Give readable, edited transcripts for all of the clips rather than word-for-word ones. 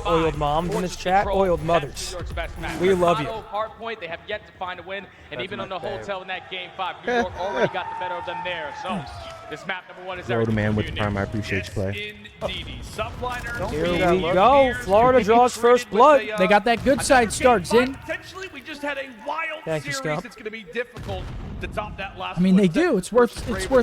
oiled moms in this chat, oiled mothers. We love you. Hard point, they have yet to find a win, and even on the hotel in that game 5, New York already got the better of them there. So this map number 1 is Hello, the man with the prime. I appreciate you, play. Here we go. Florida draws first blood. They got that good side start, Zin. Potentially, we just had a wild Thank you, series. Scump. It's going to be difficult to top that last. I mean, they one. do. It's worth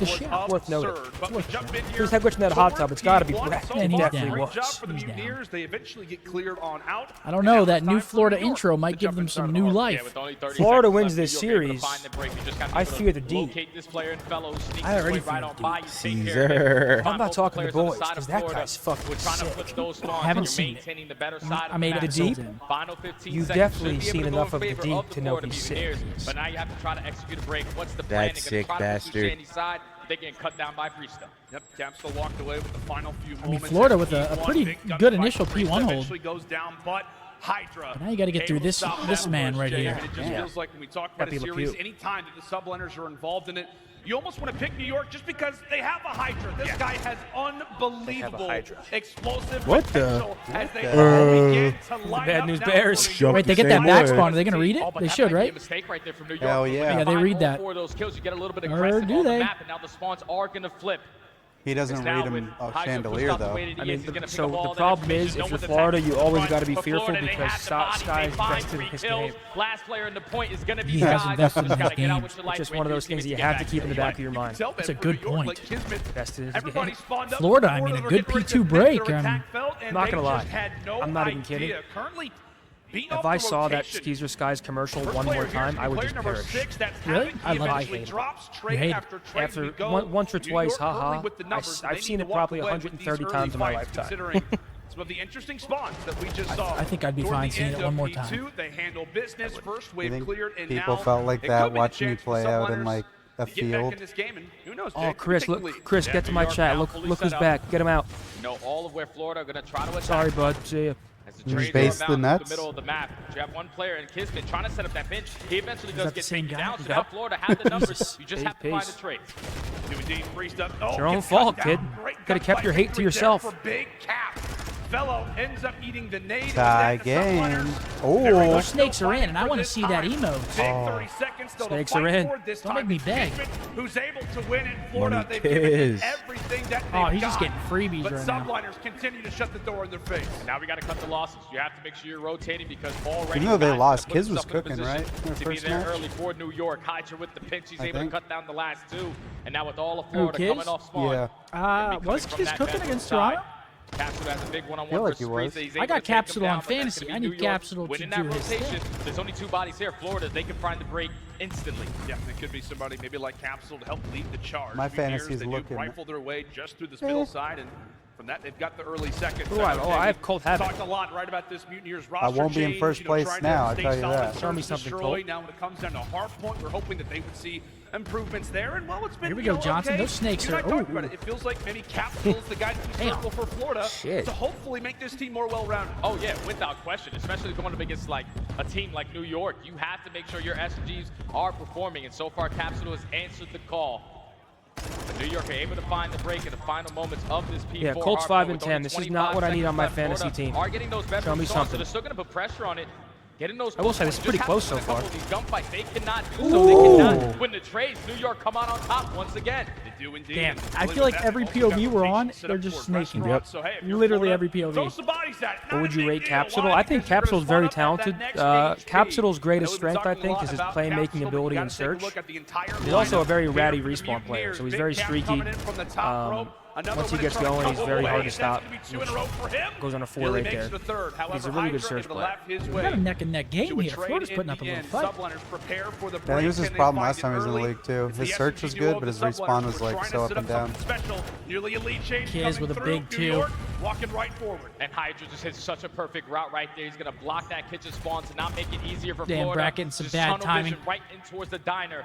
a shot. Worth noting. But we jump in here. Here's head glitch in that hot tub. It's got to be Brett. So And It he's far, definitely down. great job was. for the He's down. Mutineers. They eventually get cleared on out. I don't know. That Now new it's time Florida for New York intro might to give jump them and some start new off. life. Florida wins this series. I fear the D. I already feel the D. Caesar. I'm not talking to boys, because that guy's fucking sick. Haven't seen it. I made The it deep? You've definitely seen enough of the deep to know he's sick. But now you have to try to execute a break. What's the That plan? sick bastard. They're getting cut down by freestyle. Yep, Capsule walked away with the final few I mean, moments. Florida with a P1, pretty big good gunfight. initial P1 hold. Eventually goes down, but Hydra. But now you got to get through able to this stop this that man push, right Jay. here. I mean, it just Yeah. feels like when we talk about Happy a Le series, Pew. any time that the subliners are involved in it, you almost want to pick New York just because they have a Hydra. This guy has unbelievable Hydra. explosive What the? potential as they all begin to line Bad up news now bears. for New Jump York. Wait, they the get that same back way. spawn. Are they going to read it? They should, right? Mistake right there from New York. Hell yeah. Yeah, they read All that. 4 of those kills, you get a little bit Or aggressive do on the they? map, and now the spawns are going to flip. He doesn't read him a chandelier, though. I mean, so the problem is, if you're Florida, you always got to be fearful because Sky is best in his game. Last player in the point is going to be He has Sky. invested in Just gotta his get out game. with your It's life just break. one of You're those things gonna you get have to back keep in the there. back of your mind. That's a good point. Best in his Everybody game. spawned up Florida, before I mean, a they were good getting ready to P2 make their break, attack felt, and Not they gonna just lie. had no I'm not even idea. kidding. Currently, beating If off I the saw that rotation. Skeezer Skies commercial First one more player here is time, gonna I be would player just number perish. 6, that's Really? Havok. I He love it. eventually I hate it. drops You trade hate it. after trade. After We go. once or New twice, York early haha. with the numbers. I've They seen need it to walk probably away with 130 these times in my early fights, lifetime. considering some of the interesting spawns that we just saw. I think I'd be Toward fine the seeing end it of one more P2, time. They handle business. First You wave think cleared, and people now felt like it that could be the watching you chance for play out in subliners like a to get back field? in this game, and who knows, Oh, Jay, Chris, take the look, lead. Chris, Yeah, get to New my York chat. now Look fully who's set up. back. Get him out. You know, all of where Florida are going to try to attack. Sorry, bud. See ya. As the Just trades base are the about nuts. the middle of the map. You have one player in Kismet trying to set up that bench. He eventually does that the get same taken guy? down. So Yep. now Florida has the numbers. You just have to find Peace. the trade. Do indeed freezed up. It's your own fault, kid. Coulda kept your hate to yourself. For big cap. Fellow ends up eating the nade. Tie Instead, the game. subliners, Oh. there we go. Those snakes are in, and I For want to this see that time. emote. Big Oh. 30 seconds still to Snakes fight are in. for it. This Don't time make me it's beg. Kismet who's able to win in Florida. Money They've given kiss. everything that Oh, they've he's just got. getting freebies But right now. subliners continue to shut the door in their face. And now we got to cut the losses. You have to make sure you're rotating because already. Even though they guys lost, put Kiz was themselves in a cooking, position right, in their To be first there match? early for New York. Hydra with the pinch. He's I able to think. cut down the last 2. And now with all of Florida Kiz? coming off spawn. Yeah. and Was coming from Kiz that cooking back against side. Toronto? Capsule has a big one-on-one Feel like versus he was. Freeze. He's I able got to take him Capsule on down, but that's fantasy. gonna I be need New York Capsule to winning do that his rotation. thing. There's only 2 bodies here. Florida, they can find the break instantly. Yeah, it could be somebody maybe like Capsule to help lead the charge. My Mutineers, fantasy's they do looking- rifle their way just through this middle side, and from that they've got the early seconds. Oh, I have Colt Havok. Talked a lot right about this Mutineers roster won't be in change, first place trying now, to I stay tell you solid, that. search, Show me something, destroy. Colt. Now when it comes down to hard point, we're hoping that they would see improvements there. And well, it's been Here we go, Johnson. okay. Those snakes You and I are- talked about it. It feels like maybe Capsule's the guy to Damn. circle for Florida Shit. to hopefully make this team more well-rounded. Oh yeah, without question, especially going up against like a team like New York. You have to make sure your SGs are performing, and so far Capsule has answered the call. But New York are able to find the break in the final moments of this P4. Yeah, Colts hardpoint 5 with and only 10. This is 25 not what I need on my seconds left. fantasy Florida team. Are getting those veteran Show me starts, something. So they're still going to put pressure on it. Getting those. I will say, this is points. pretty Just close happens so in a far. couple of these gunfights. They cannot do so. They cannot win the trades. New York come out on top once again. They do indeed. Damn, And I really feel like with that, every they've also POV got we're on, rotations set they're up just for snaking. restaurants. So, hey, if you're Literally Florida, every POV. throw some bodies at it. What would you Not a rate big deal. Capsule? Why? I think Because you're Capsule's gonna very spawn up at talented. that next Capsule's stage. greatest I know we've strength, been I talking think, a is lot his about playmaking Capsule, but ability you and gotta take a search. look at the entire He's also a lineup very here ratty for the respawn player, Mutineers. so he's Big very Cap streaky. coming in from the top rope. Another Once he one gets is trying to going, he's come very hard away. to That's stop. gonna be 2 in a row for him. Goes on a 4 Nearly right makes there. the third. However, He's a really good Hydra search able to player. lap his We way got a neck-and-neck game to a here. trade Florida's in putting up a the little end. fight. Subliners prepare for the Yeah, break. he was his Can they problem find last it time he was in the early? league, too. It's His the search was SMG good, duo but of his the respawn Subliners was were like trying so to up set and up down. something special. Nearly elite change Kiz coming with a through. big New 2. York walking right forward. And Hydra just hits such a perfect route right there. He's going to block that kitchen spawn to not make it easier for Damn, Florida. Brackett, some Just bad tunnel timing. vision right in towards the diner.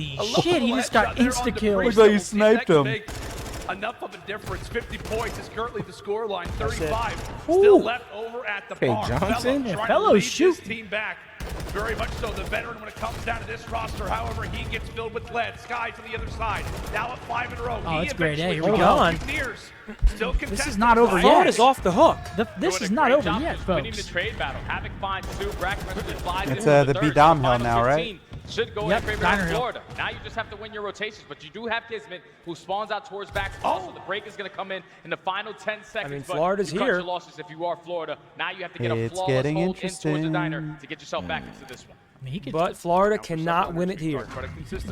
Holy shit, he just got insta-killed. Looks like you sniped him. enough of a difference. 50 points is currently the scoreline. 35 Ooh. still left over at the Okay, bar. Johnson? Fellow trying Fellow to lead shoot. his team back. Very much so, the veteran when it comes down to this roster. However, he gets filled with lead. Skyz to the other side. Now at 5 in a row. Oh, He that's great. Hey, eventually here we go. Mutineers still This is contesting not over the yet. Florida's off the hook. This Doing is a not great over job yet, of winning folks. the trade battle. Havok finds 2. Brackman flies It's, into the third. B-Dom The hill final now, right? 15 should go Yep, in favor Diner of hill. Florida. Now you just have to win your rotations, but you do have Kismet, who spawns out towards back. Also, the break is going to come in the final 10 seconds. But Florida's you cut here. your losses if you are Florida. Now you have to get a It's flawless getting hold in towards the interesting. diner to get yourself back into this one. I mean, he could But Florida cannot win it here.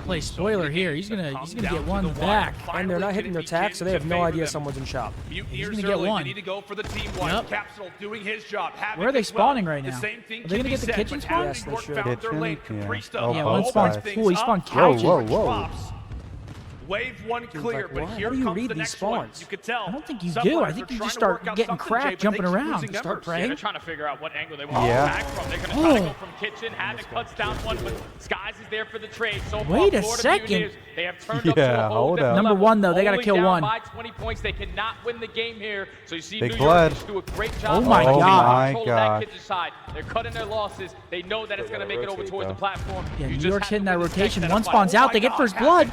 play spoiler here. He's gonna get one back. And they're not hitting their tack, so they have no idea someone's in shop. Mutineers gonna get early. one. They need to go for the team one. Yep. Capsule doing his job. Where are they spawning right now? The same thing Are they gonna can get the be said, kitchen but spawn? as Yes, they York should. found their Kitchen? lane, Yeah. Capristo Oh, Yeah, both one spawn. sides. Ooh, he spawned Up. couches. Whoa, whoa. Drops. Wave one clear, like, but what? here How do you comes read the these next one. spawns? You could tell. I don't think you some do. I players think are you just trying to start work out getting something, cracked, Jay, but jumping they keep around. losing Start numbers. Yeah, praying. they're trying to figure out what angle they want Yeah. to attack from. They're going to try to Oh. go from kitchen. Havok cuts down one, but Skyz is there for the trade. So far, Wait a Florida second. Mutineers, they have turned up to Yeah, a whole hold different up. Number level. one, though, they gotta Only kill down one. by 20 points. They cannot win the game here. So you see Big New blood. York do a great job. Oh my of taking God. control of My that God. kitchen side. They're cutting their losses. They know that it's going to make it over rotate, towards the though. platform. Yeah, You New just York's have hitting to that win this rotation. next One fight. spawns Oh out. my They get God, first Havok. blood.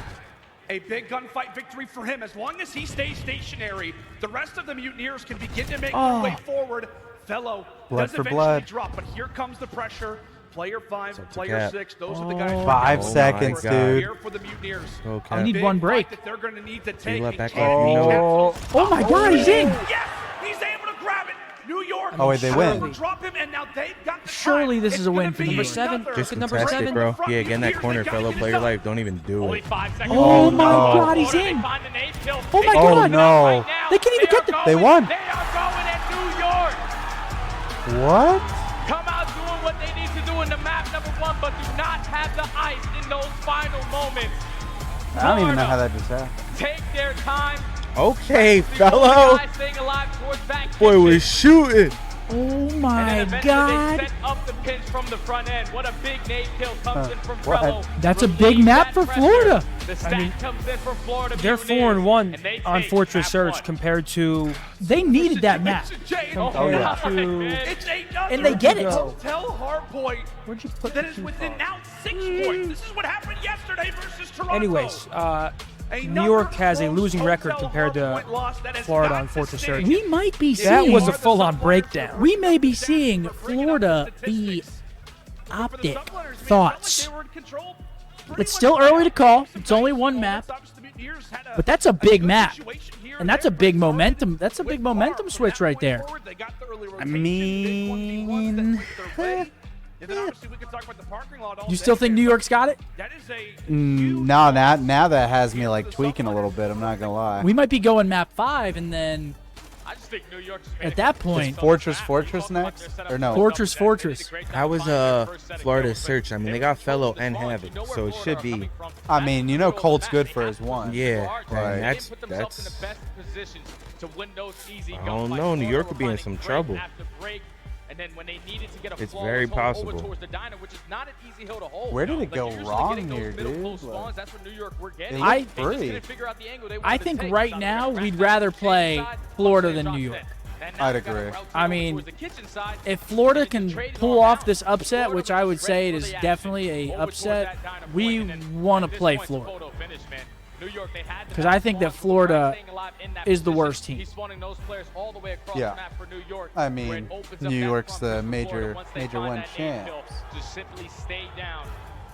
A big gunfight victory for him. As long as he stays stationary, the rest of the Mutineers can begin to make their way forward. Fellow Blood does for eventually blood. drop, but here comes the pressure. Player 5, Up to player cap. 6, those are the guys. 5 Oh my seconds, God. dude. Here for the Mutineers. Go, I Cap. need Big one fight break. that they're going to need to take. let They back can't up. beat Oh. Capsules. Oh my God, he's in. Yes, he's able to grab it. New York. Oh, wait, they win. Drop him, and now they've got the Surely time. this It's is a win gonna for be New York. Seven. another Just Number contest seven. it, bro. Front Yeah, get in that Mutineers, corner, they gotta fellow. get Play it your done. life. Don't even do Only it. 5 seconds. Oh my no. God, he's Florida, in. they find an eighth kill. Oh my They God. are no. right now. They can't even get are They going. won. They are going at New York. What? Come out doing what they need to do in the map, number one, but do not have the ice in those final moments. I don't even know how that just happened. Take their time. Okay, The only fellow. guy staying alive towards back Boy kitchen. was shooting. Oh And my then eventually God. they set up the pinch from the front end. What a big nade kill comes in from what? Frello. That's a big Relieves map that for pressure. Florida. The stack comes in from Florida. They're Mutineers, 4-1 and they on take Fortress map Search one. compared to They needed that map. Jay, Oh, Oh, yeah. God, man. It's another. And they get it. Tell Hardpoint Where'd you put that the is key within card? now 6 points. This is what happened yesterday versus Toronto. Anyways, Another New York has a close losing record hotel compared to Hardpoint loss that has Florida got on to Fortress stay. Search. We might be That seeing. was a full-on breakdown. We may be seeing Florida be optic thoughts. It's still early to call. It's only one map. But that's a big map. And that's a big momentum. That's a big momentum switch right there. I mean, You still think New York's got it? no, now that has me like tweaking a little bit. I'm not gonna lie. We might be going map 5 and then I just think New York's at that point, Fortress next? Or no? Fortress. How was Florida's search? I mean, they got Fellow and Havok, so it should be. I mean, you know, Colt's good for his one. Yeah, Right. and that's. I don't know. New York could be in some trouble. And then when they needed to get a It's flawless very hold over possible. towards the diner, which is not an easy hill to hold. Where did it Like, go usually wrong getting those here, middle dude? close Like, spawns, that's what New York we're getting. It I- looked They just free. didn't figure out the angle they I wanted to think take. right So now they we'd cracked rather that play shade side, Florida shade than shot New set. York. And now I'd they gotta agree. route I over mean, towards the kitchen side. If Florida They can trade it pull all off out. this upset, Florida which I would was say ready it for is the action. definitely a Over towards upset, that diner point, we and then want at to this play point, it's a Florida. photo finish, man. New York, they had the 'Cause I think that ball, Florida staying alive in that is the position. worst team. He's spawning those players all the way across Yeah. the map for New York. I where mean, it opens up New that York's front the for Florida major once they one find that eighth kill. champs. Just simply stay down.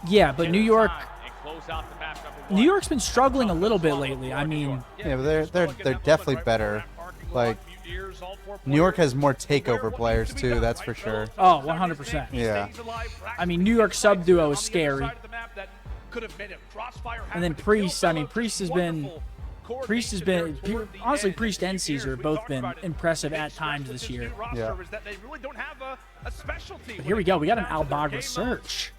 Yeah, but get New the York, time, and close out the map, number one. New York's been struggling a little bit lately. I mean, Yeah, but they're definitely better. Like, New York has more takeover players too. That's for sure. oh, 100%. Yeah. I mean, New York sub duo is scary. And then Priest, I mean, Priest has been, honestly, Priest and Caesar have both been impressive at times this year. Yeah. But here we go. We got an Albagra search.